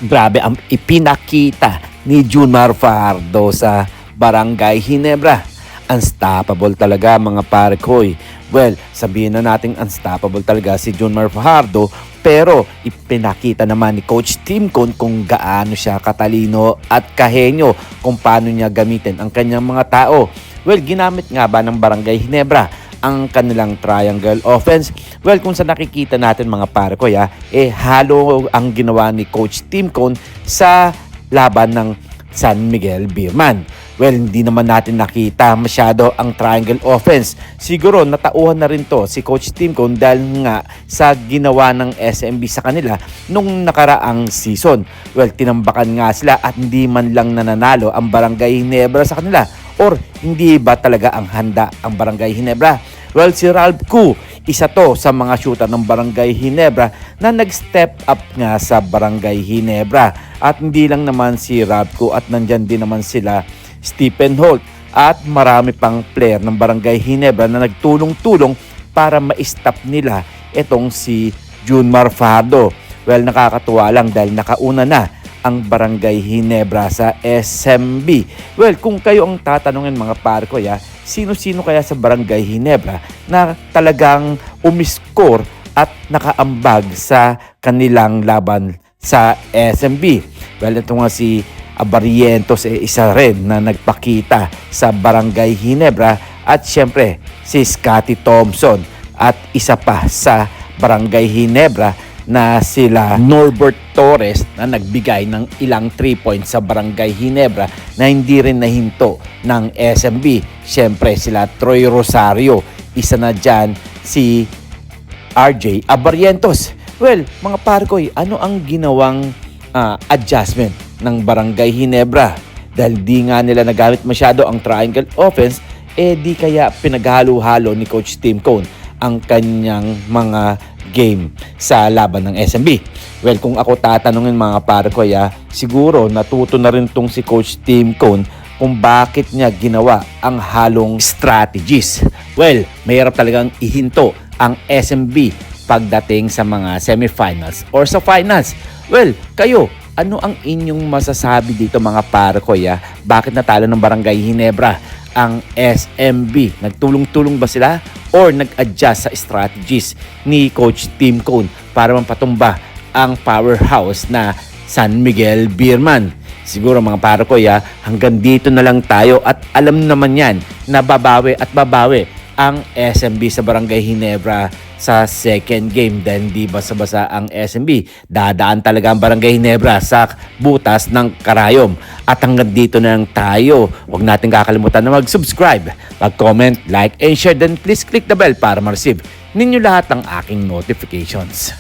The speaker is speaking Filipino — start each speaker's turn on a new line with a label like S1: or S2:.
S1: Grabe ang ipinakita ni Junmar Fajardo sa Barangay Ginebra. Unstoppable talaga mga parkoy. Well, sabihin na natin unstoppable talaga si Junmar Fajardo, pero ipinakita naman ni Coach Tim Cone kung gaano siya katalino at kahenyo kung paano niya gamitin ang kanyang mga tao. Well, ginamit nga ba ng Barangay Ginebra ang kanilang triangle offense? Well, kung sa nakikita natin mga parkoy, halo ang ginawa ni Coach Tim Cone sa laban ng San Miguel Beerman. Well, hindi naman natin nakita masyado ang triangle offense. Siguro natauhan na rin to si Coach Tim Cone dahil nga sa ginawa ng SMB sa kanila nung nakaraang season. Well, tinambakan nga sila at hindi man lang nananalo ang Barangay Ginebra sa kanila. Or hindi ba talaga ang handa ang Barangay Ginebra? Well, si Ralph Koo, isa to sa mga shooter ng Barangay Ginebra na nag-step up nga sa Barangay Ginebra. At hindi lang naman si Ralph Koo at nandyan din naman sila Stephen Holt at marami pang player ng Barangay Ginebra na nagtulong-tulong para ma-stop nila itong si Junmar Fajardo. Well, nakakatuwa lang dahil nakauna na ang Barangay Ginebra sa SMB. Well, kung kayo ang tatanungin mga parkoy, sino-sino kaya sa Barangay Ginebra na talagang umiscore at nakaambag sa kanilang laban sa SMB? Well, ito nga si Barrientos isa rin na nagpakita sa Barangay Ginebra at syempre si Scotty Thompson at isa pa sa Barangay Ginebra na sila Norbert Torres na nagbigay ng ilang 3 points sa Barangay Ginebra na hindi rin nahinto ng SMB. Siyempre sila Troy Rosario, isa na dyan si RJ Abarrientos. Well, mga parkoy, ano ang ginawang adjustment ng Barangay Ginebra? Dahil di nga nila nagamit masyado ang triangle offense, di kaya pinaghalo-halo ni Coach Tim Cone ang kanyang mga game sa laban ng SMB. Well, kung ako tatanungin mga parkoy, siguro natuto na rin tong si Coach Tim Cone kung bakit niya ginawa ang halong strategies. Well, mahirap talagang ihinto ang SMB pagdating sa mga semifinals or sa finals. Well, kayo, ano ang inyong masasabi dito mga parkoy? Bakit natalo ng Barangay Ginebra ang SMB? Nagtulong-tulong ba sila or nag-adjust sa strategies ni Coach Tim Cone para mapatumba ang powerhouse na San Miguel Beerman? Siguro mga parkoy, hanggang dito na lang tayo at alam naman yan na babawi at babawi ang SMB sa Barangay Ginebra sa second game. Dahil di basa-basa ang SMB. Dadaan talaga ang Barangay Ginebra sa butas ng karayom. At hanggang dito na lang tayo. Huwag natin kakalimutan na mag-subscribe, mag-comment, like, and share. Then please click the bell para ma-receive ninyo lahat ng aking notifications.